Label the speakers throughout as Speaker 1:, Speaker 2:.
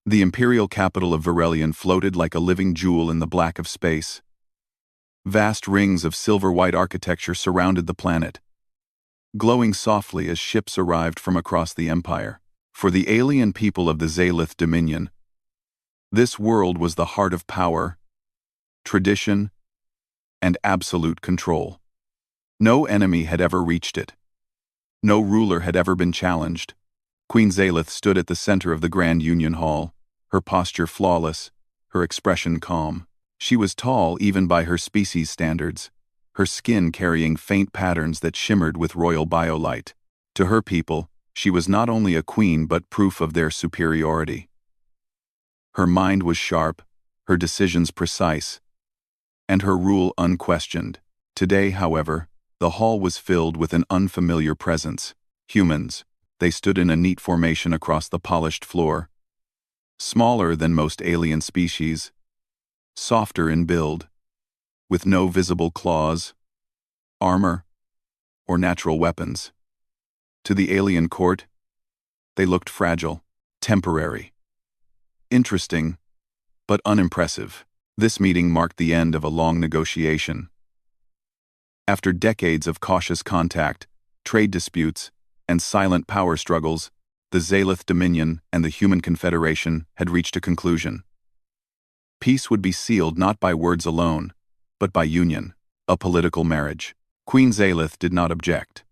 Speaker 1: The imperial capital of Verelion floated like a living jewel in the black of space. Vast rings of silver-white architecture surrounded the planet, glowing softly as ships arrived from across the empire. For the alien people of the Zalith Dominion, this world was the heart of power, tradition, and absolute control. No enemy had ever reached it. No ruler had ever been challenged. Queen Zalith stood at the center of the Grand Union Hall, her posture flawless, her expression calm. She was tall even by her species standards, her skin carrying faint patterns that shimmered with royal biolight. To her people, she was not only a queen but proof of their superiority. Her mind was sharp, her decisions precise, and her rule unquestioned. Today, however, the hall was filled with an unfamiliar presence. Humans. They stood in a neat formation across the polished floor. Smaller than most alien species, softer in build, with no visible claws, armor, or natural weapons. To the alien court, they looked fragile, temporary, interesting, but unimpressive. This meeting marked the end of a long negotiation. After decades of cautious contact, trade disputes, and silent power struggles, the Zalith Dominion and the Human Confederation had reached a conclusion. Peace would be sealed not by words alone, but by union, a political marriage. Queen Zalith did not object.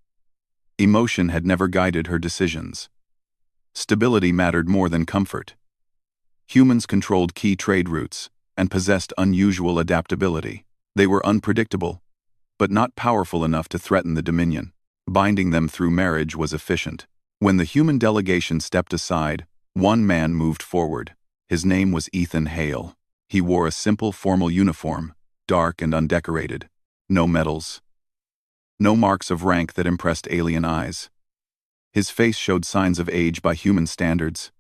Speaker 1: Emotion had never guided her decisions. Stability mattered more than comfort. Humans controlled key trade routes and possessed unusual adaptability. They were unpredictable, but not powerful enough to threaten the Dominion. Binding them through marriage was efficient. When the human delegation stepped aside, one man moved forward. His name was Ethan Hale. He wore a simple formal uniform, dark and undecorated. No medals. No marks of rank that impressed alien eyes. His face showed signs of age by human standards,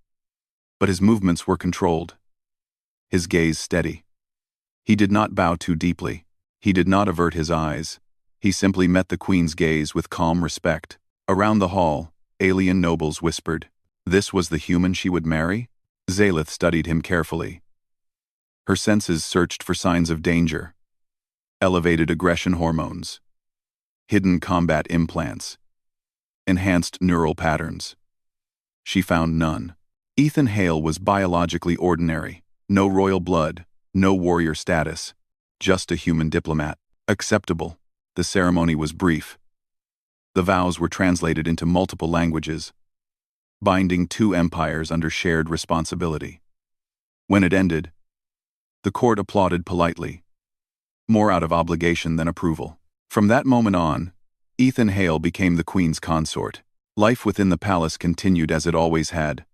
Speaker 1: but his movements were controlled. His gaze steady. He did not bow too deeply. He did not avert his eyes. He simply met the queen's gaze with calm respect. Around the hall, alien nobles whispered, "This was the human she would marry?" Zalith studied him carefully. Her senses searched for signs of danger. Elevated aggression hormones. Hidden combat implants. Enhanced neural patterns. She found none. Ethan Hale was biologically ordinary. No royal blood, no warrior status. Just a human diplomat. Acceptable. The ceremony was brief. The vows were translated into multiple languages, binding two empires under shared responsibility. When it ended, the court applauded politely, more out of obligation than approval. From that moment on, Ethan Hale became the queen's consort. Life within the palace continued as it always had.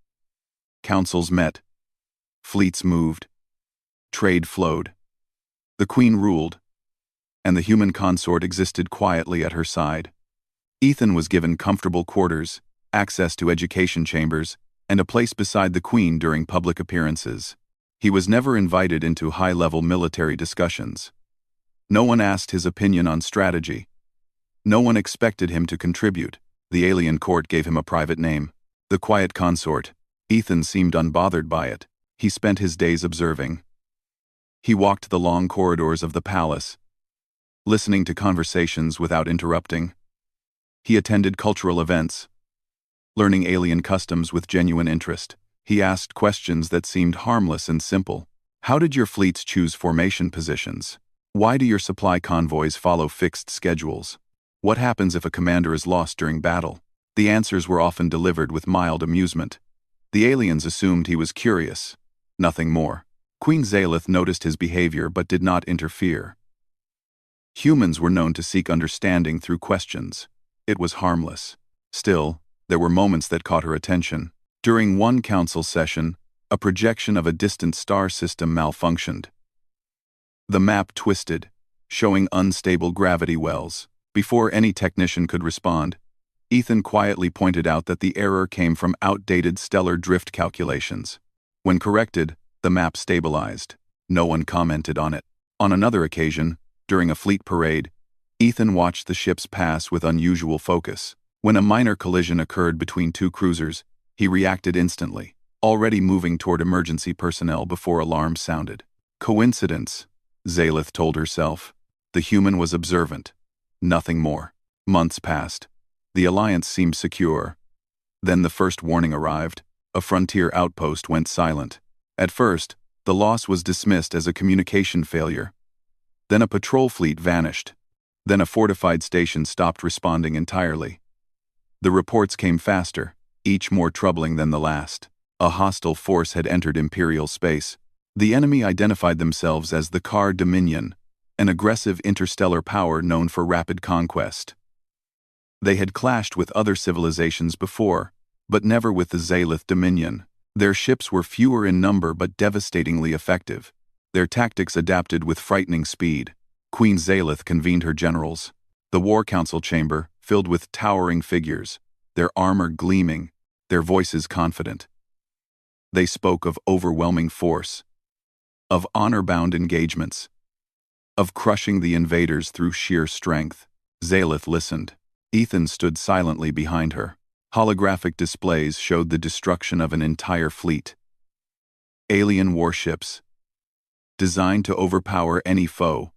Speaker 1: Councils met. Fleets moved. Trade flowed. The queen ruled, and the human consort existed quietly at her side. Ethan was given comfortable quarters, access to education chambers, and a place beside the queen during public appearances. He was never invited into high-level military discussions. No one asked his opinion on strategy. No one expected him to contribute. The alien court gave him a private name, the Quiet Consort. Ethan seemed unbothered by it. He spent his days observing. He walked the long corridors of the palace, listening to conversations without interrupting. He attended cultural events, learning alien customs with genuine interest. He asked questions that seemed harmless and simple. How did your fleets choose formation positions? Why do your supply convoys follow fixed schedules? What happens if a commander is lost during battle? The answers were often delivered with mild amusement. The aliens assumed he was curious, nothing more. Queen Zalith noticed his behavior but did not interfere. Humans were known to seek understanding through questions. It was harmless. Still, there were moments that caught her attention. During one council session, a projection of a distant star system malfunctioned. The map twisted, showing unstable gravity wells. Before any technician could respond, Ethan quietly pointed out that the error came from outdated stellar drift calculations. When corrected, the map stabilized. No one commented on it. On another occasion, during a fleet parade, Ethan watched the ships pass with unusual focus. When a minor collision occurred between two cruisers, he reacted instantly. already moving toward emergency personnel before alarms sounded. Coincidence, Zaelith told herself. The human was observant. Nothing more. Months passed. The Alliance seemed secure. Then the first warning arrived. A frontier outpost went silent. At first, the loss was dismissed as a communication failure. Then a patrol fleet vanished. Then a fortified station stopped responding entirely. The reports came faster, each more troubling than the last. A hostile force had entered Imperial space. The enemy identified themselves as the Car Dominion, an aggressive interstellar power known for rapid conquest. They had clashed with other civilizations before, but never with the Zaelith Dominion. Their ships were fewer in number but devastatingly effective. Their tactics adapted with frightening speed. Queen Zaelith convened her generals. The War Council chamber, filled with towering figures, their armor gleaming, their voices confident. They spoke of overwhelming force, of honor-bound engagements, of crushing the invaders through sheer strength. Zaelith listened. Ethan stood silently behind her. Holographic displays showed the destruction of an entire fleet. Alien warships, designed to overpower any foe,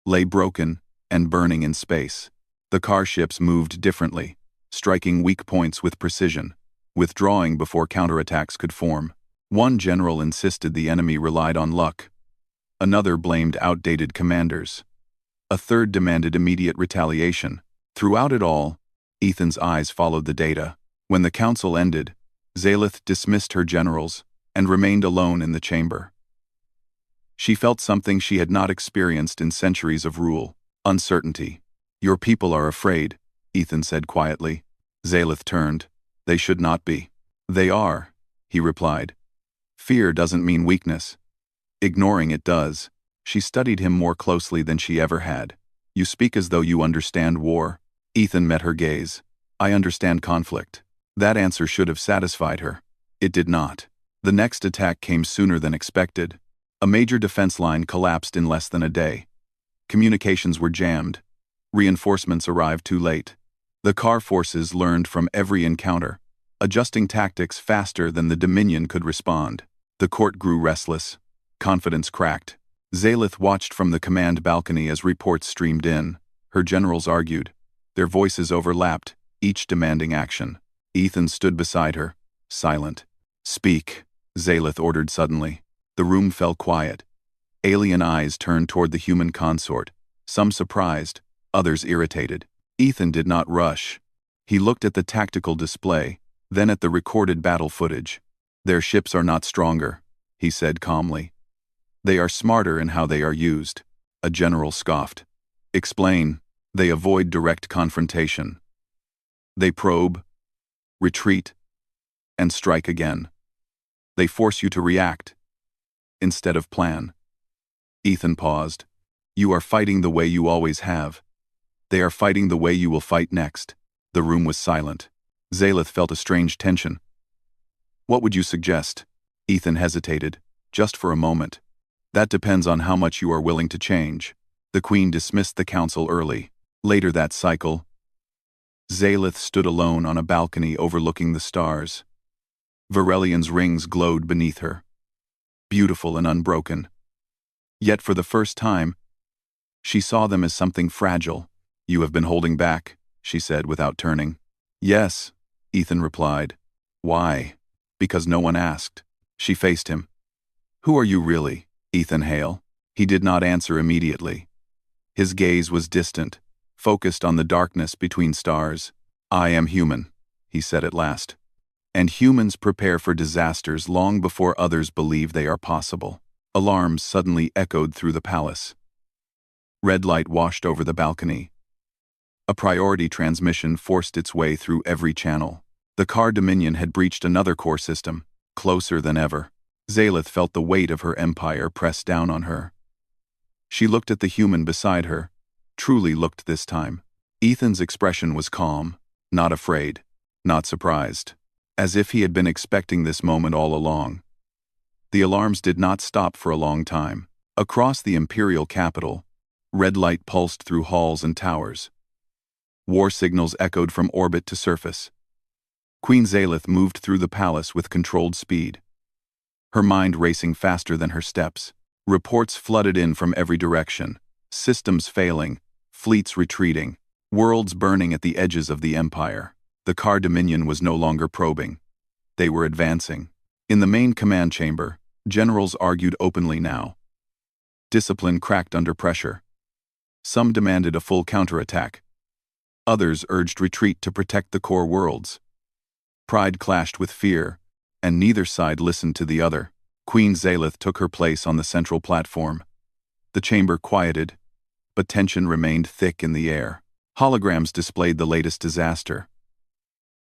Speaker 1: lay broken and burning in space. The car ships moved differently, striking weak points with precision, withdrawing before counterattacks could form. One general insisted the enemy relied on luck. Another blamed outdated commanders. A third demanded immediate retaliation. Throughout it all, Ethan's eyes followed the data. When the council ended, Zaelith dismissed her generals and remained alone in the chamber. She felt something she had not experienced in centuries of rule: uncertainty. "Your people are afraid," Ethan said quietly. Zaelith turned. "They should not be." "They are," he replied. "Fear doesn't mean weakness. Ignoring it does." She studied him more closely than she ever had. "You speak as though you understand war." Ethan met her gaze. "I understand conflict." That answer should have satisfied her. It did not. The next attack came sooner than expected. A major defense line collapsed in less than a day. Communications were jammed. Reinforcements arrived too late. The car forces learned from every encounter, adjusting tactics faster than the Dominion could respond. The court grew restless. Confidence cracked. Zaelith watched from the command balcony as reports streamed in. Her generals argued. Their voices overlapped, each demanding action. Ethan stood beside her, silent. "Speak," Zaelith ordered suddenly. The room fell quiet. Alien eyes turned toward the human consort, some surprised, others irritated. Ethan did not rush. He looked at the tactical display, then at the recorded battle footage. "Their ships are not stronger," he said calmly. "They are smarter in how they are used." A general scoffed. "Explain." "They avoid direct confrontation. They probe, retreat, and strike again. They force you to react instead of plan." Ethan paused. "You are fighting the way you always have. They are fighting the way you will fight next." The room was silent. Zaelith felt a strange tension. "What would you suggest?" Ethan hesitated, just for a moment. "That depends on how much you are willing to change." The Queen dismissed the council early. Later that cycle, Zaelith stood alone on a balcony overlooking the stars. Verelian's rings glowed beneath her, beautiful and unbroken. Yet for the first time, she saw them as something fragile. "You have been holding back," she said without turning. "Yes," Ethan replied. "Why?" "Because no one asked." She faced him. "Who are you really, Ethan Hale?" He did not answer immediately. His gaze was distant, focused on the darkness between stars. "I am human," he said at last. "And humans prepare for disasters long before others believe they are possible." Alarms suddenly echoed through the palace. Red light washed over the balcony. A priority transmission forced its way through every channel. The Car Dominion had breached another core system, closer than ever. Zaelith felt the weight of her empire press down on her. She looked at the human beside her, truly looked this time. Ethan's expression was calm, not afraid, not surprised, as if he had been expecting this moment all along. The alarms did not stop for a long time. Across the imperial capital, red light pulsed through halls and towers. War signals echoed from orbit to surface. Queen Zalith moved through the palace with controlled speed, her mind racing faster than her steps. Reports flooded in from every direction, systems failing, fleets retreating, worlds burning at the edges of the empire. The Car Dominion was no longer probing. They were advancing. In the main command chamber, generals argued openly now. Discipline cracked under pressure. Some demanded a full counterattack. Others urged retreat to protect the core worlds. Pride clashed with fear, and neither side listened to the other. Queen Zalith took her place on the central platform. The chamber quieted, but tension remained thick in the air. Holograms displayed the latest disaster.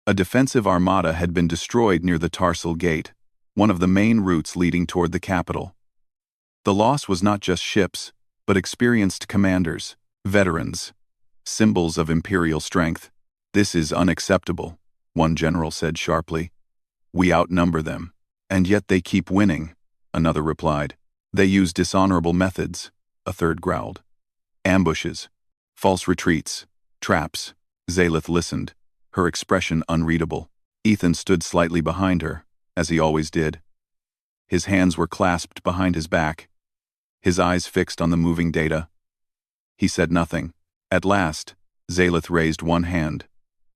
Speaker 1: A defensive armada had been destroyed near the Tarsal Gate, one of the main routes leading toward the capital. The loss was not just ships, but experienced commanders, veterans, symbols of imperial strength. "This is unacceptable," one general said sharply. "We outnumber them, and yet they keep winning," another replied. "They use dishonorable methods," a third growled. "Ambushes, false retreats, traps." Zalith listened, her expression unreadable. Ethan stood slightly behind her, as he always did. His hands were clasped behind his back, his eyes fixed on the moving data. He said nothing. At last, Zalith raised one hand.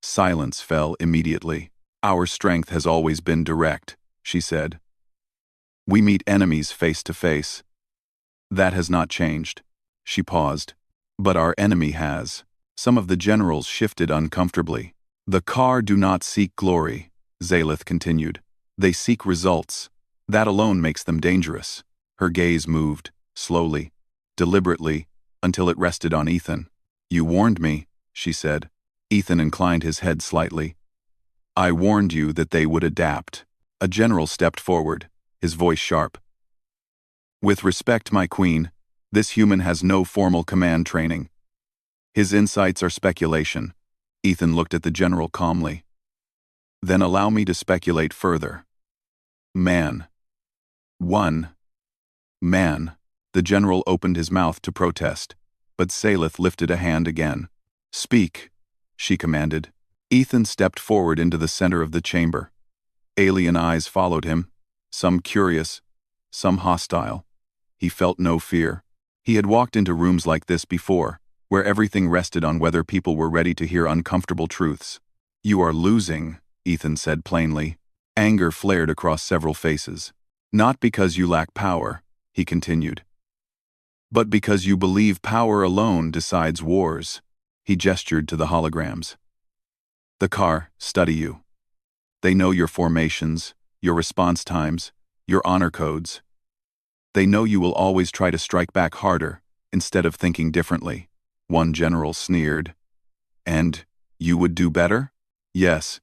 Speaker 1: Silence fell immediately. "Our strength has always been direct," she said. "We meet enemies face to face. That has not changed." She paused. "But our enemy has." Some of the generals shifted uncomfortably. "The Car do not seek glory," Zalith continued. "They seek results. That alone makes them dangerous." Her gaze moved, slowly, deliberately, until it rested on Ethan. "You warned me," she said. Ethan inclined his head slightly. "I warned you that they would adapt." A general stepped forward, his voice sharp. "With respect, my queen, this human has no formal command training. His insights are speculation." Ethan looked at the general calmly. "Then allow me to speculate further. Man. One. Man." The general opened his mouth to protest, but Zalith lifted a hand again. "Speak," she commanded. Ethan stepped forward into the center of the chamber. Alien eyes followed him, some curious, some hostile. He felt no fear. He had walked into rooms like this before, where everything rested on whether people were ready to hear uncomfortable truths. "You are losing," Ethan said plainly. Anger flared across several faces. "Not because you lack power," he continued, "but because you believe power alone decides wars." He gestured to the holograms. "The Car study you. They know your formations, your response times, your honor codes. They know you will always try to strike back harder, instead of thinking differently." One general sneered. "And you would do better?" "Yes,"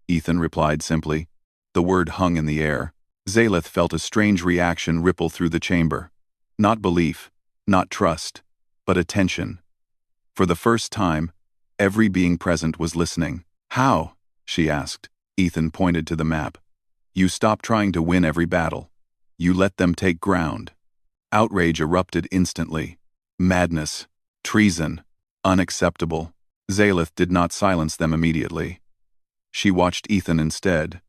Speaker 1: Ethan replied simply. The word hung in the air. Zalith felt a strange reaction ripple through the chamber. Not belief, not trust, but attention. For the first time, every being present was listening. "How?" she asked. Ethan pointed to the map. "You stop trying to win every battle. You let them take ground." Outrage erupted instantly. Madness. Treason. Unacceptable. Zalith did not silence them immediately. She watched Ethan instead.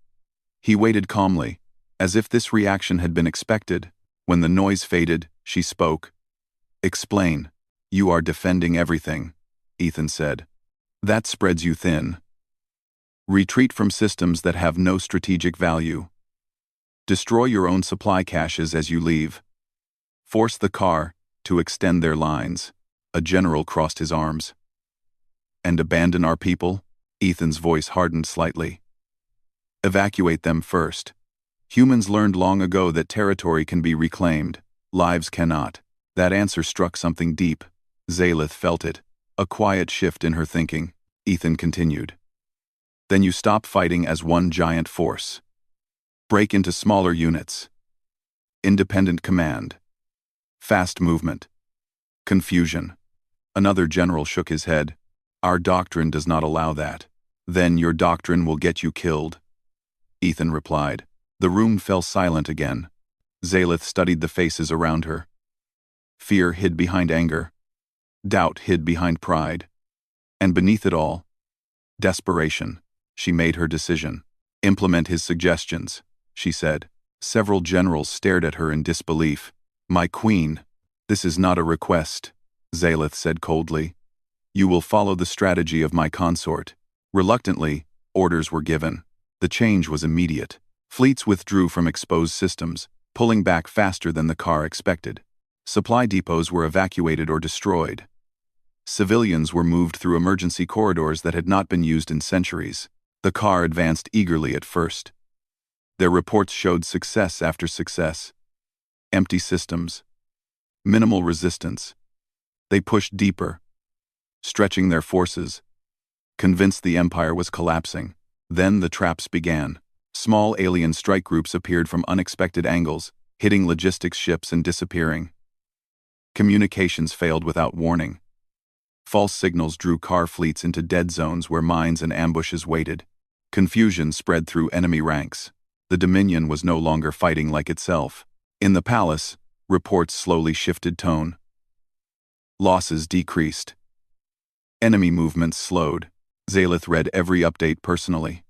Speaker 1: He waited calmly, as if this reaction had been expected. When the noise faded, she spoke. "Explain." "You are defending everything," Ethan said. "That spreads you thin. Retreat from systems that have no strategic value. Destroy your own supply caches as you leave. Force the Car to extend their lines." A general crossed his arms. "And abandon our people?" Ethan's voice hardened slightly. "Evacuate them first. Humans learned long ago that territory can be reclaimed, lives cannot." That answer struck something deep. Zalith felt it, a quiet shift in her thinking. Ethan continued. "Then you stop fighting as one giant force. Break into smaller units. Independent command. Fast movement. Confusion." Another general shook his head. "Our doctrine does not allow that." "Then your doctrine will get you killed," Ethan replied. The room fell silent again. Zalith studied the faces around her. Fear hid behind anger. Doubt hid behind pride. And beneath it all, desperation. She made her decision. Implement his suggestions, she said. Several generals stared at her in disbelief. My queen, this is not a request, Zalith said coldly. You will follow the strategy of my consort. Reluctantly, orders were given. The change was immediate. Fleets withdrew from exposed systems, pulling back faster than the car expected. Supply depots were evacuated or destroyed. Civilians were moved through emergency corridors that had not been used in centuries. The car advanced eagerly at first. Their reports showed success after success. Empty systems. Minimal resistance. They pushed deeper, stretching their forces, convinced the Empire was collapsing. Then the traps began. Small alien strike groups appeared from unexpected angles, hitting logistics ships and disappearing. Communications failed without warning. False signals drew car fleets into dead zones where mines and ambushes waited. Confusion spread through enemy ranks. The Dominion was no longer fighting like itself. In the palace, reports slowly shifted tone. Losses decreased. Enemy movements slowed. Zalith read every update personally.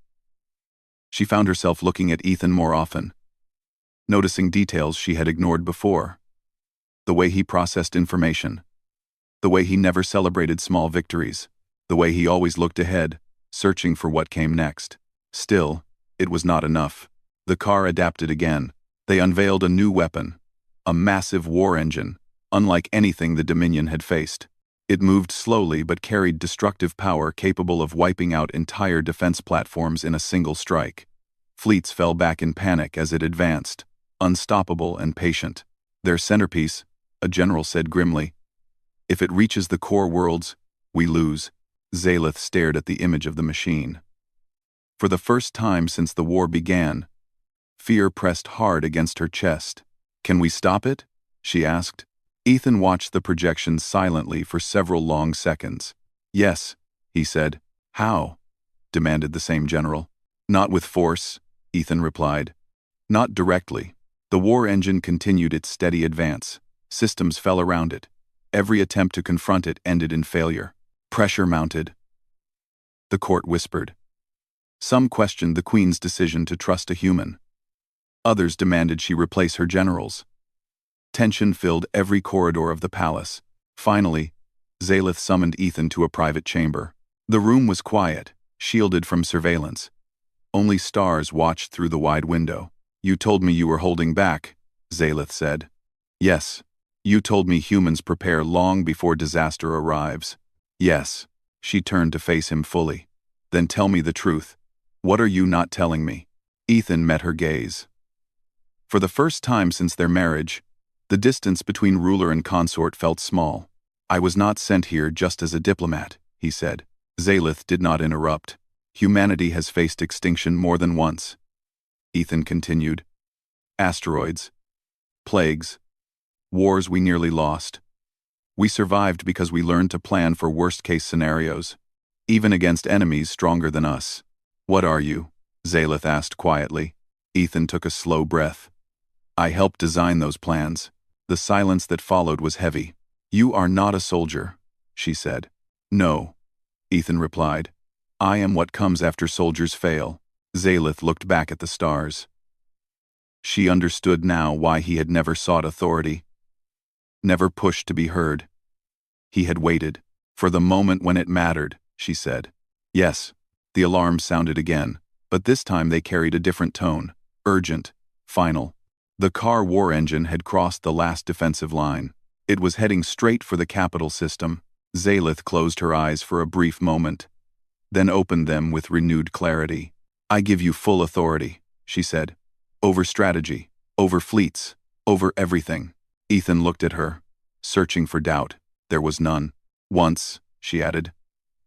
Speaker 1: She found herself looking at Ethan more often, noticing details she had ignored before. The way he processed information. The way he never celebrated small victories. The way he always looked ahead, searching for what came next. Still, it was not enough. The car adapted again. They unveiled a new weapon. A massive war engine, unlike anything the Dominion had faced. It moved slowly but carried destructive power capable of wiping out entire defense platforms in a single strike. Fleets fell back in panic as it advanced, unstoppable and patient. Their centerpiece, a general said grimly. If it reaches the core worlds, we lose. Zalith stared at the image of the machine. For the first time since the war began, fear pressed hard against her chest. Can we stop it? She asked. Ethan watched the projection silently for several long seconds. Yes, he said. How? Demanded the same general. Not with force, Ethan replied. Not directly. The war engine continued its steady advance. Systems fell around it. Every attempt to confront it ended in failure. Pressure mounted. The court whispered. Some questioned the Queen's decision to trust a human. Others demanded she replace her generals. Tension filled every corridor of the palace. Finally, Zalith summoned Ethan to a private chamber. The room was quiet, shielded from surveillance. Only stars watched through the wide window. You told me you were holding back, Zalith said. Yes. You told me humans prepare long before disaster arrives. Yes. She turned to face him fully. Then tell me the truth. What are you not telling me? Ethan met her gaze. For the first time since their marriage, the distance between ruler and consort felt small. I was not sent here just as a diplomat, he said. Zalith did not interrupt. Humanity has faced extinction more than once. Ethan continued. Asteroids. Plagues. Wars we nearly lost. We survived because we learned to plan for worst-case scenarios, even against enemies stronger than us. What are you? Zalith asked quietly. Ethan took a slow breath. I helped design those plans. The silence that followed was heavy. You are not a soldier, she said. No, Ethan replied. I am what comes after soldiers fail. Zalith looked back at the stars. She understood now why he had never sought authority, never pushed to be heard. He had waited for the moment when it mattered, she said. Yes, the alarm sounded again, but this time they carried a different tone, urgent, final. The car war engine had crossed the last defensive line. It was heading straight for the capital system. Zalith closed her eyes for a brief moment, then opened them with renewed clarity. I give you full authority, she said. Over strategy, over fleets, over everything. Ethan looked at her, searching for doubt. There was none. Once, she added.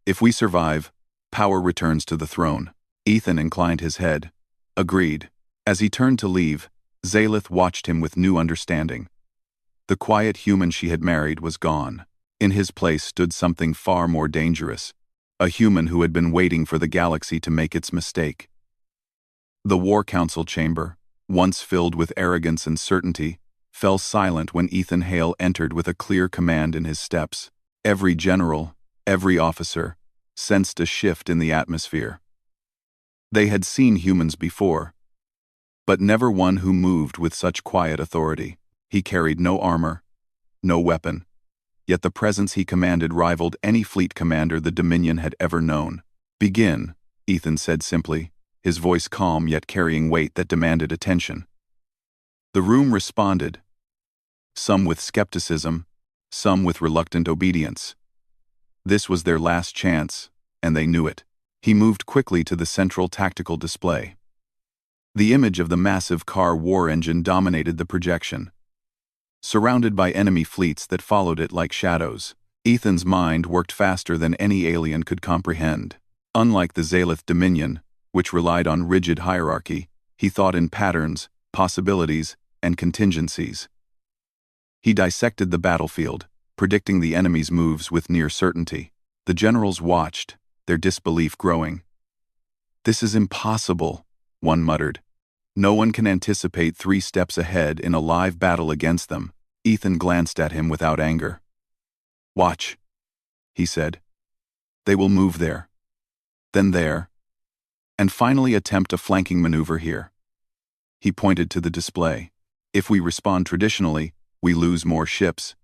Speaker 1: If we survive, power returns to the throne. Ethan inclined his head. Agreed. As he turned to leave, Zalith watched him with new understanding. The quiet human she had married was gone. In his place stood something far more dangerous. A human who had been waiting for the galaxy to make its mistake. The War Council chamber, once filled with arrogance and certainty, fell silent when Ethan Hale entered with a clear command in his steps. Every general, every officer, sensed a shift in the atmosphere. They had seen humans before, but never one who moved with such quiet authority. He carried no armor, no weapon, yet the presence he commanded rivaled any fleet commander the Dominion had ever known. "Begin," Ethan said simply, his voice calm yet carrying weight that demanded attention. The room responded, some with skepticism, some with reluctant obedience. This was their last chance, and they knew it. He moved quickly to the central tactical display. The image of the massive car war engine dominated the projection. Surrounded by enemy fleets that followed it like shadows, Ethan's mind worked faster than any alien could comprehend. Unlike the Zalith Dominion, which relied on rigid hierarchy, he thought in patterns, possibilities, and contingencies. He dissected the battlefield, predicting the enemy's moves with near certainty. The generals watched, their disbelief growing. "This is impossible," one muttered. "No one can anticipate 3 steps ahead in a live battle against them." Ethan glanced at him without anger. "Watch," he said. "They will move there, then there, and finally attempt a flanking maneuver here." He pointed to the display. "If we respond traditionally, we lose more ships.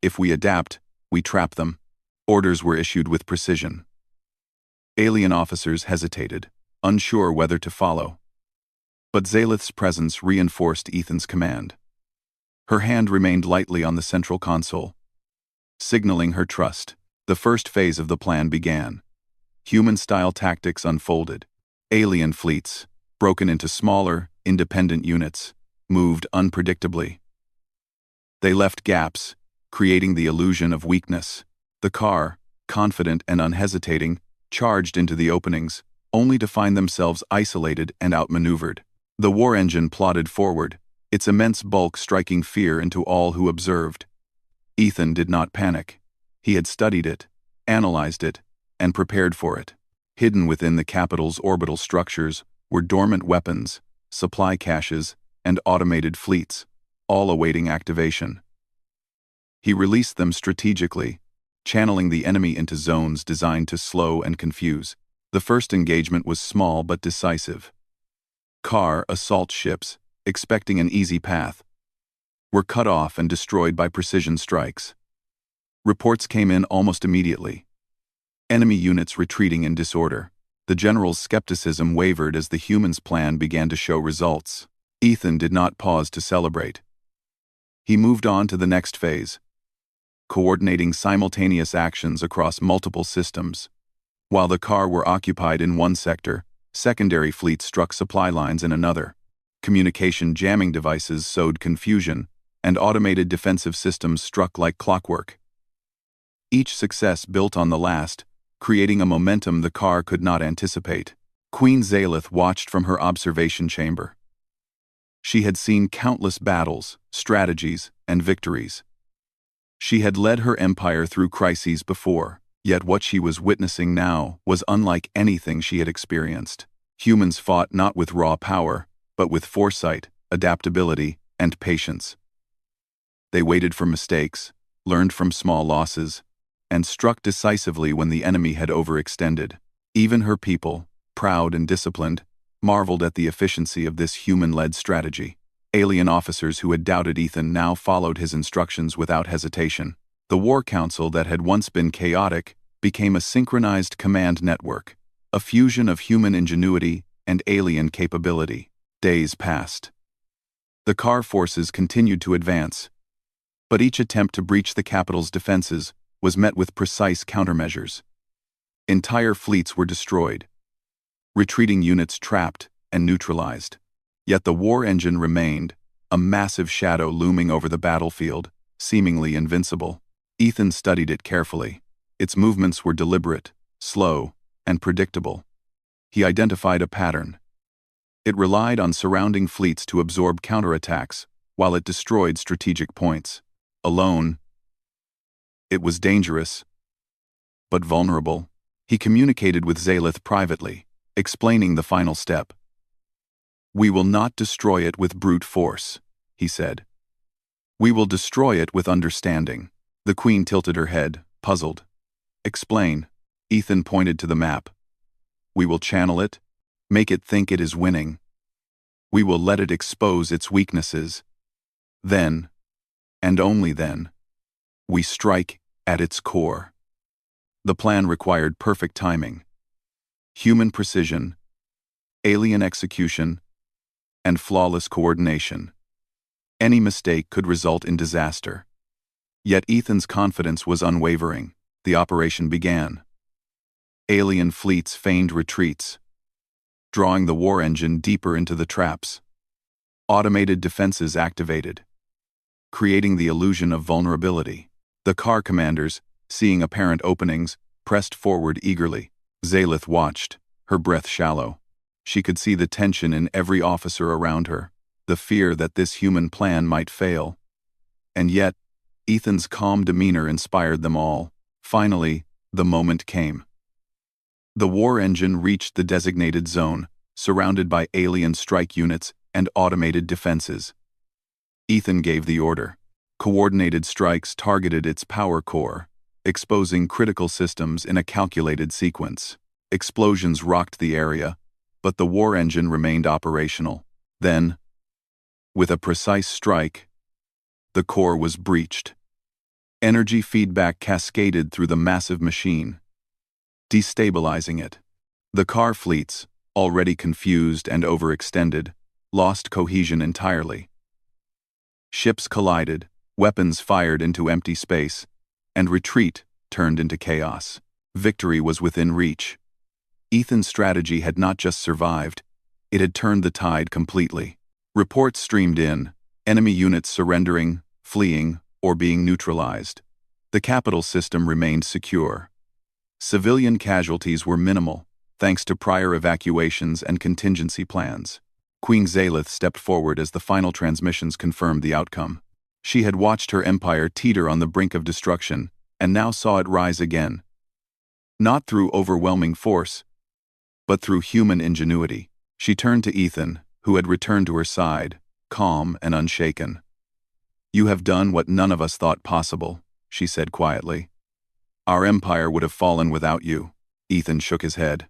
Speaker 1: If we adapt, we trap them." Orders were issued with precision. Alien officers hesitated, unsure whether to follow. But Zalith's presence reinforced Ethan's command. Her hand remained lightly on the central console, signaling her trust. The first phase of the plan began. Human-style tactics unfolded. Alien fleets, broken into smaller, independent units, moved unpredictably. They left gaps, creating the illusion of weakness. The car, confident and unhesitating, charged into the openings, only to find themselves isolated and outmaneuvered. The war engine plodded forward, its immense bulk striking fear into all who observed. Ethan did not panic. He had studied it, analyzed it, and prepared for it. Hidden within the capital's orbital structures were dormant weapons, supply caches, and automated fleets, all awaiting activation. He released them strategically, channeling the enemy into zones designed to slow and confuse. The first engagement was small but decisive. Car assault ships, expecting an easy path, were cut off and destroyed by precision strikes. Reports came in almost immediately. Enemy units retreating in disorder. The general's skepticism wavered as the humans' plan began to show results. Ethan did not pause to celebrate. He moved on to the next phase, coordinating simultaneous actions across multiple systems. While the car were occupied in one sector, secondary fleets struck supply lines in another. Communication jamming devices sowed confusion, and automated defensive systems struck like clockwork. Each success built on the last, creating a momentum the car could not anticipate. Queen Zalith watched from her observation chamber. She had seen countless battles, strategies, and victories. She had led her empire through crises before, yet what she was witnessing now was unlike anything she had experienced. Humans fought not with raw power, but with foresight, adaptability, and patience. They waited for mistakes, learned from small losses, and struck decisively when the enemy had overextended. Even her people, proud and disciplined, marveled at the efficiency of this human-led strategy. Alien officers who had doubted Ethan now followed his instructions without hesitation. The war council that had once been chaotic became a synchronized command network, a fusion of human ingenuity and alien capability. Days passed. The car forces continued to advance, but each attempt to breach the capital's defenses was met with precise countermeasures. Entire fleets were destroyed, retreating units trapped and neutralized. Yet the war engine remained, a massive shadow looming over the battlefield, seemingly invincible. Ethan studied it carefully. Its movements were deliberate, slow, and predictable. He identified a pattern. It relied on surrounding fleets to absorb counterattacks, while it destroyed strategic points. Alone, it was dangerous, but vulnerable. He communicated with Zalith privately, explaining the final step. "We will not destroy it with brute force," he said. "We will destroy it with understanding." The Queen tilted her head, puzzled. "Explain." Ethan pointed to the map. "We will channel it, Make it think it is winning. We will let it expose its weaknesses. Then, and only then, we strike at its core. The plan required perfect timing, human precision, alien execution, and flawless coordination. Any mistake could result in disaster. Yet Ethan's confidence was unwavering. The operation began. Alien fleets feigned retreats, drawing the war engine deeper into the traps. Automated defenses activated, creating the illusion of vulnerability. The car commanders, seeing apparent openings, pressed forward eagerly. Zaelith watched, her breath shallow. She could see the tension in every officer around her, the fear that this human plan might fail. And yet, Ethan's calm demeanor inspired them all. Finally, the moment came. The war engine reached the designated zone, surrounded by alien strike units and automated defenses. Ethan gave the order. Coordinated strikes targeted its power core, exposing critical systems in a calculated sequence. Explosions rocked the area, but the war engine remained operational. Then, with a precise strike, the core was breached. Energy feedback cascaded through the massive machine, destabilizing it. The car fleets, already confused and overextended, lost cohesion entirely. Ships collided, weapons fired into empty space, and retreat turned into chaos. Victory was within reach. Ethan's strategy had not just survived, it had turned the tide completely. Reports streamed in, enemy units surrendering, fleeing, or being neutralized. The capital system remained secure. Civilian casualties were minimal, thanks to prior evacuations and contingency plans. Queen Zaelith stepped forward as the final transmissions confirmed the outcome. She had watched her empire teeter on the brink of destruction, and now saw it rise again. Not through overwhelming force, but through human ingenuity. She turned to Ethan, who had returned to her side, calm and unshaken. "You have done what none of us thought possible," she said quietly. "Our empire would have fallen without you." Ethan shook his head.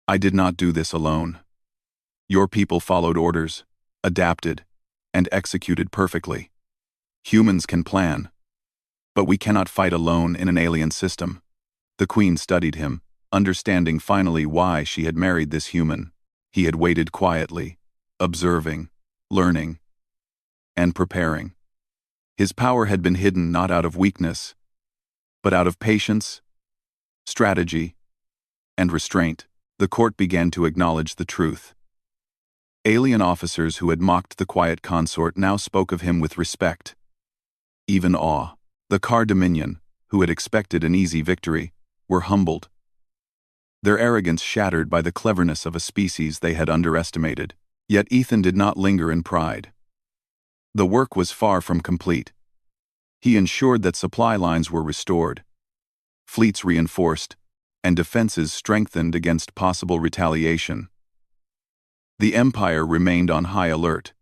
Speaker 1: "I did not do this alone. Your people followed orders, adapted, and executed perfectly. Humans can plan, but we cannot fight alone in an alien system." The Queen studied him, understanding finally why she had married this human. He had waited quietly, observing, learning, and preparing. His power had been hidden not out of weakness, but out of patience, strategy, and restraint. The court began to acknowledge the truth. Alien officers who had mocked the quiet consort now spoke of him with respect, even awe. The Car Dominion, who had expected an easy victory, were humbled, their arrogance shattered by the cleverness of a species they had underestimated. Yet Ethan did not linger in pride. The work was far from complete. He ensured that supply lines were restored, fleets reinforced, and defenses strengthened against possible retaliation. The Empire remained on high alert.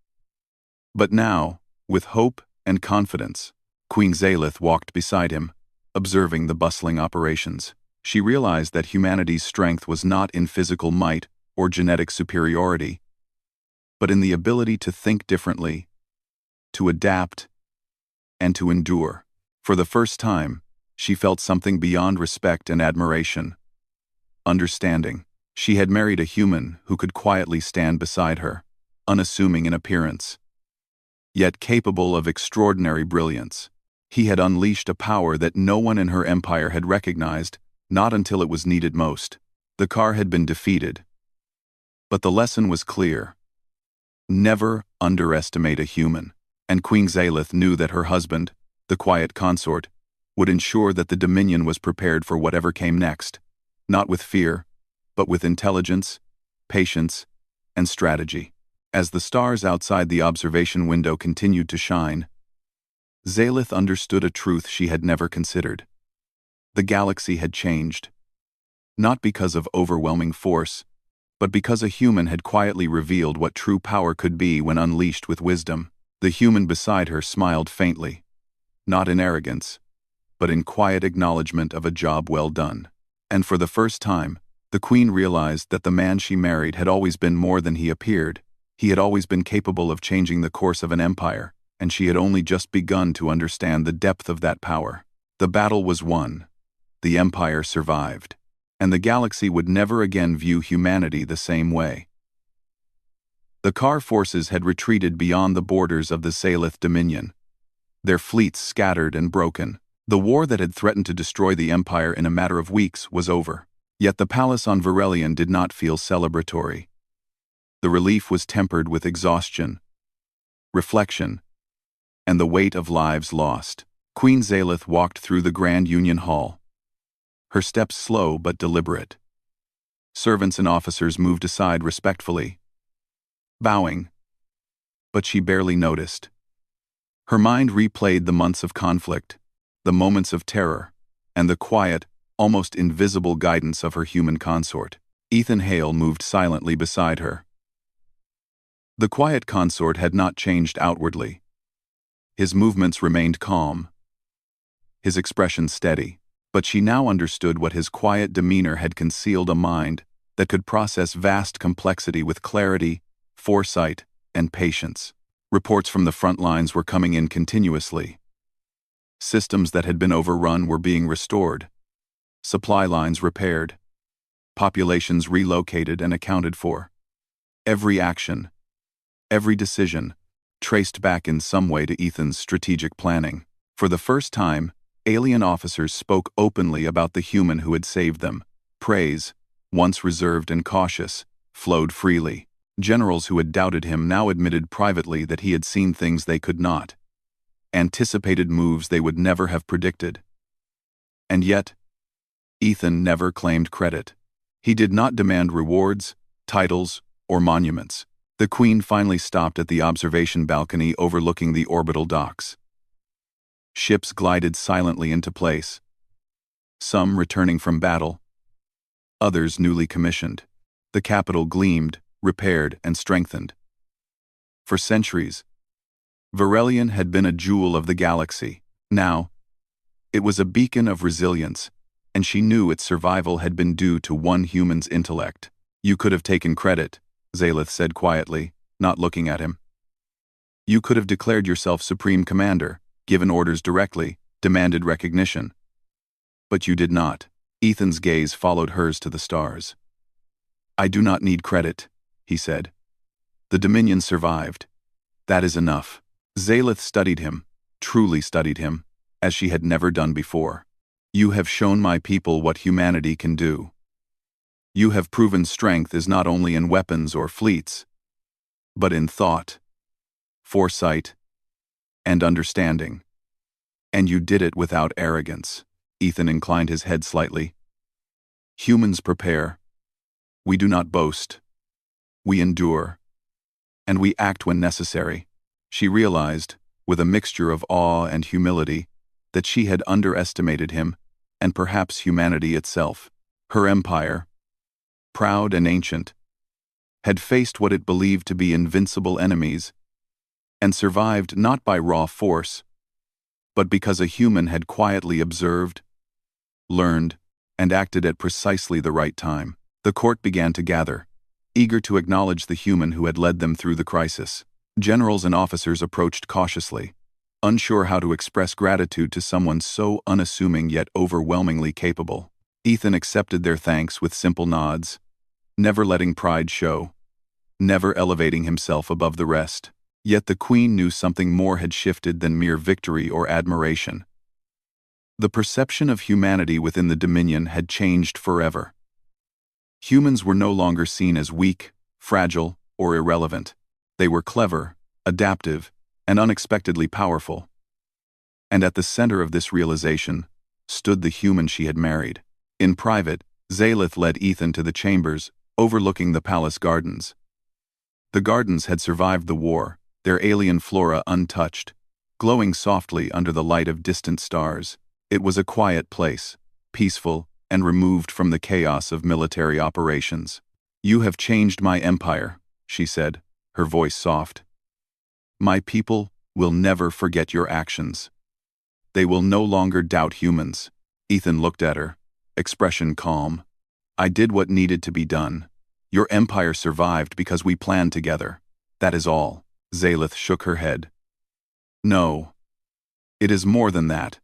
Speaker 1: But now, with hope and confidence, Queen Zaelith walked beside him, observing the bustling operations. She realized that humanity's strength was not in physical might or genetic superiority, but in the ability to think differently, to adapt, and to endure. For the first time, she felt something beyond respect and admiration. Understanding. She had married a human who could quietly stand beside her, unassuming in appearance, yet capable of extraordinary brilliance. He had unleashed a power that no one in her empire had recognized, not until it was needed most. The car had been defeated, but the lesson was clear. Never underestimate a human. And Queen Zaelith knew that her husband, the quiet consort, would ensure that the Dominion was prepared for whatever came next, not with fear, but with intelligence, patience, and strategy. As the stars outside the observation window continued to shine, Zaelith understood a truth she had never considered. The galaxy had changed, not because of overwhelming force, but because a human had quietly revealed what true power could be when unleashed with wisdom. The human beside her smiled faintly, not in arrogance, but in quiet acknowledgement of a job well done. And for the first time, The queen realized that the man she married had always been more than he appeared. He had always been capable of changing the course of an empire, and she had only just begun to understand the depth of that power. The battle was won. The empire survived. And the galaxy would never again view humanity the same way. The Kar forces had retreated beyond the borders of the Salith Dominion, their fleets scattered and broken. The war that had threatened to destroy the empire in a matter of weeks was over. Yet the palace on Verelion did not feel celebratory. The relief was tempered with exhaustion, reflection, and the weight of lives lost. Queen Zalith walked through the Grand Union Hall, her steps slow but deliberate. Servants and officers moved aside respectfully, bowing, but she barely noticed. Her mind replayed the months of conflict, the moments of terror, and the quiet, almost invisible guidance of her human consort. Ethan Hale moved silently beside her. The quiet consort had not changed outwardly. His movements remained calm, his expression steady, but she now understood what his quiet demeanor had concealed: a mind that could process vast complexity with clarity, foresight, and patience. Reports from the front lines were coming in continuously. Systems that had been overrun were being restored, supply lines repaired, populations relocated and accounted for. Every action, every decision, traced back in some way to Ethan's strategic planning. For the first time, alien officers spoke openly about the human who had saved them. Praise, once reserved and cautious, flowed freely. Generals who had doubted him now admitted privately that he had seen things they could not, anticipated moves they would never have predicted. And yet, Ethan never claimed credit. He did not demand rewards, titles, or monuments. The Queen finally stopped at the observation balcony overlooking the orbital docks. Ships glided silently into place, some returning from battle, others newly commissioned. The capital gleamed, repaired, and strengthened. For centuries, Verelion had been a jewel of the galaxy. Now, it was a beacon of resilience, and she knew its survival had been due to one human's intellect. "You could have taken credit," Zalith said quietly, not looking at him. "You could have declared yourself supreme commander, given orders directly, demanded recognition. But you did not." Ethan's gaze followed hers to the stars. "I do not need credit," he said. "The Dominion survived. That is enough." Zalith studied him, truly studied him, as she had never done before. "You have shown my people what humanity can do. You have proven strength is not only in weapons or fleets, but in thought, foresight, and understanding. And you did it without arrogance." Ethan inclined his head slightly. "Humans prepare. We do not boast. We endure. And we act when necessary." She realized, with a mixture of awe and humility, that she had underestimated him, and perhaps humanity itself. Her empire, proud and ancient, had faced what it believed to be invincible enemies, and survived not by raw force, but because a human had quietly observed, learned, and acted at precisely the right time. The court began to gather, eager to acknowledge the human who had led them through the crisis. Generals and officers approached cautiously, unsure how to express gratitude to someone so unassuming yet overwhelmingly capable. Ethan accepted their thanks with simple nods, never letting pride show, never elevating himself above the rest. Yet the Queen knew something more had shifted than mere victory or admiration. The perception of humanity within the Dominion had changed forever. Humans were no longer seen as weak, fragile, or irrelevant. They were clever, adaptive, and unexpectedly powerful. And at the center of this realization stood the human she had married. In private, Zalith led Ethan to the chambers overlooking the palace gardens. The gardens had survived the war, their alien flora untouched, glowing softly under the light of distant stars. It was a quiet place, peaceful, and removed from the chaos of military operations. "You have changed my empire," she said, her voice soft. "My people will never forget your actions. They will no longer doubt humans." Ethan looked at her, expression calm. I did what needed to be done. Your empire survived because we planned together. That is all. Zalith shook her head. No. It is more than that.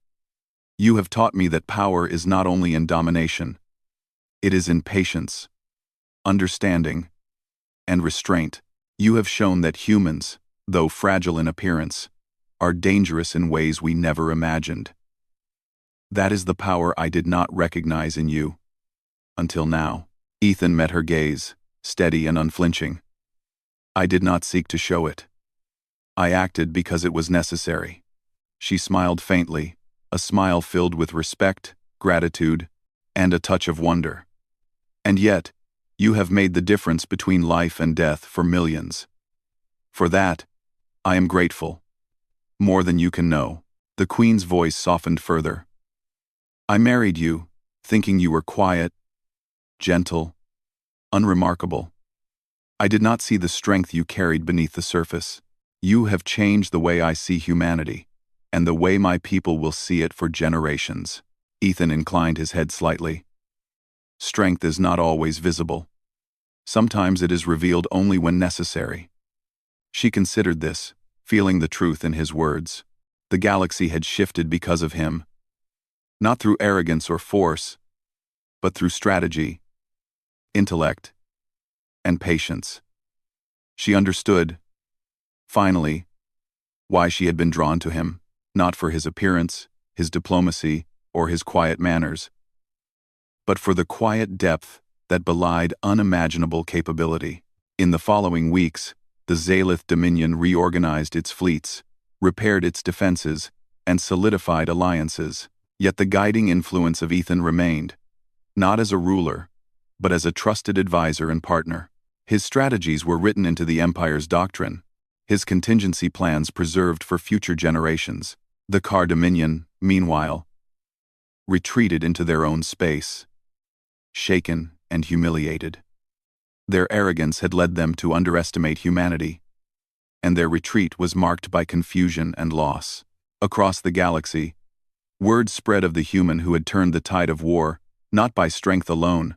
Speaker 1: You have taught me that power is not only in domination. It is in patience, understanding, and restraint. You have shown that humans, though fragile in appearance, are dangerous in ways we never imagined. That is the power I did not recognize in you. Until now. Ethan met her gaze, steady and unflinching. I did not seek to show it. I acted because it was necessary. She smiled faintly, a smile filled with respect, gratitude, and a touch of wonder. And yet, you have made the difference between life and death for millions. For that, I am grateful. More than you can know. The Queen's voice softened further. I married you, thinking you were quiet, gentle, unremarkable. I did not see the strength you carried beneath the surface. You have changed the way I see humanity, and the way my people will see it for generations. Ethan inclined his head slightly. Strength is not always visible. Sometimes it is revealed only when necessary. She considered this, feeling the truth in his words. The galaxy had shifted because of him. Not through arrogance or force, but through strategy, intellect, and patience. She understood, finally, why she had been drawn to him, not for his appearance, his diplomacy, or his quiet manners, but for the quiet depth that belied unimaginable capability. In the following weeks, the Zalith Dominion reorganized its fleets, repaired its defenses, and solidified alliances. Yet the guiding influence of Ethan remained, not as a ruler, but as a trusted advisor and partner. His strategies were written into the Empire's doctrine, his contingency plans preserved for future generations. The Car Dominion, meanwhile, retreated into their own space, shaken and humiliated. Their arrogance had led them to underestimate humanity, and their retreat was marked by confusion and loss. Across the galaxy, word spread of the human who had turned the tide of war, not by strength alone,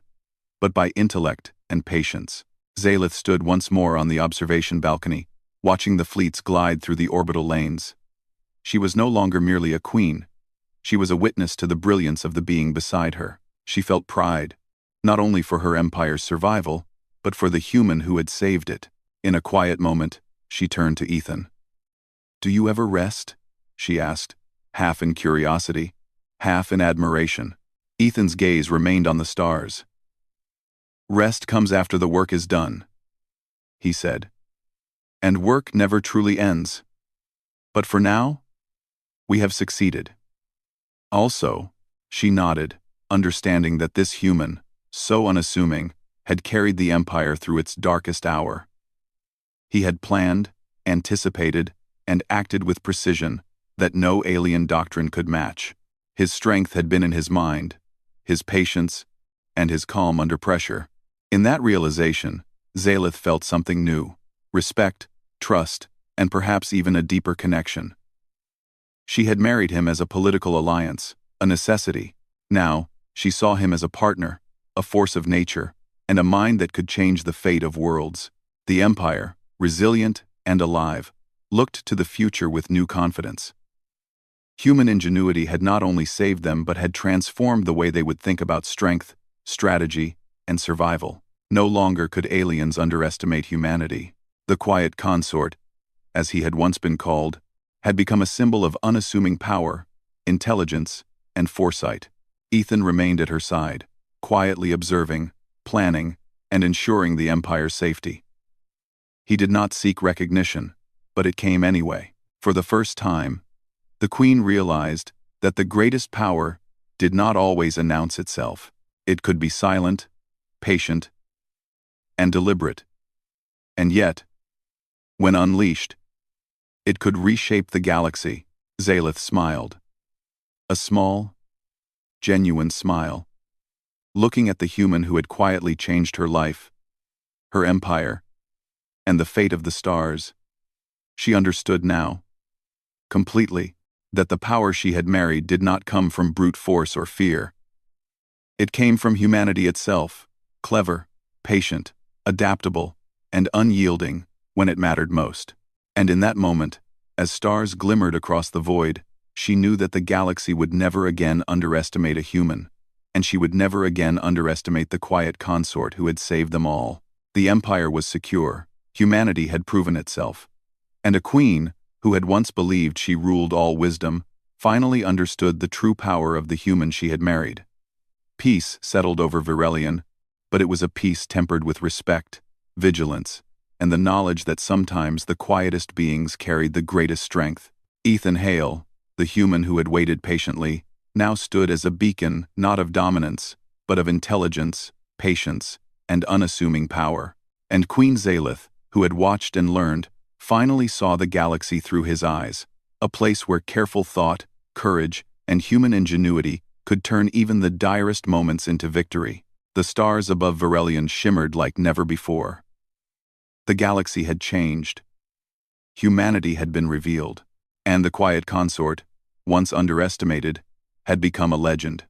Speaker 1: but by intellect and patience. Zalith stood once more on the observation balcony, watching the fleets glide through the orbital lanes. She was no longer merely a queen. She was a witness to the brilliance of the being beside her. She felt pride, not only for her empire's survival, but for the human who had saved it. In a quiet moment, she turned to Ethan. "Do you ever rest?" she asked, half in curiosity, half in admiration. Ethan's gaze remained on the stars. "Rest comes after the work is done," he said. "And work never truly ends. But for now, we have succeeded." Also, she nodded, understanding that this human, so unassuming, had carried the Empire through its darkest hour. He had planned, anticipated, and acted with precision that no alien doctrine could match. His strength had been in his mind, his patience, and his calm under pressure. In that realization, Zalith felt something new: respect, trust, and perhaps even a deeper connection. She had married him as a political alliance, a necessity. Now, she saw him as a partner, a force of nature, and a mind that could change the fate of worlds. The Empire, resilient and alive, looked to the future with new confidence. Human ingenuity had not only saved them but had transformed the way they would think about strength, strategy, and survival. No longer could aliens underestimate humanity. The quiet consort, as he had once been called, had become a symbol of unassuming power, intelligence, and foresight. Ethan remained at her side, quietly observing, planning, and ensuring the Empire's safety. He did not seek recognition, but it came anyway. For the first time, the Queen realized that the greatest power did not always announce itself. It could be silent, patient, and deliberate. And yet, when unleashed, it could reshape the galaxy. Zalith smiled. A small, genuine smile. Looking at the human who had quietly changed her life, her empire, and the fate of the stars, she understood now, completely, that the power she had married did not come from brute force or fear. It came from humanity itself, clever, patient, adaptable, and unyielding when it mattered most. And in that moment, as stars glimmered across the void, she knew that the galaxy would never again underestimate a human, and she would never again underestimate the quiet consort who had saved them all. The Empire was secure, humanity had proven itself, and a queen, who had once believed she ruled all wisdom, finally understood the true power of the human she had married. Peace settled over Verelion, but it was a peace tempered with respect, vigilance, and the knowledge that sometimes the quietest beings carried the greatest strength. Ethan Hale, the human who had waited patiently, now stood as a beacon not of dominance, but of intelligence, patience, and unassuming power. And Queen Zalith, who had watched and learned, finally saw the galaxy through his eyes, a place where careful thought, courage, and human ingenuity could turn even the direst moments into victory. The stars above Verelion shimmered like never before. The galaxy had changed. Humanity had been revealed, and the quiet consort, once underestimated, had become a legend.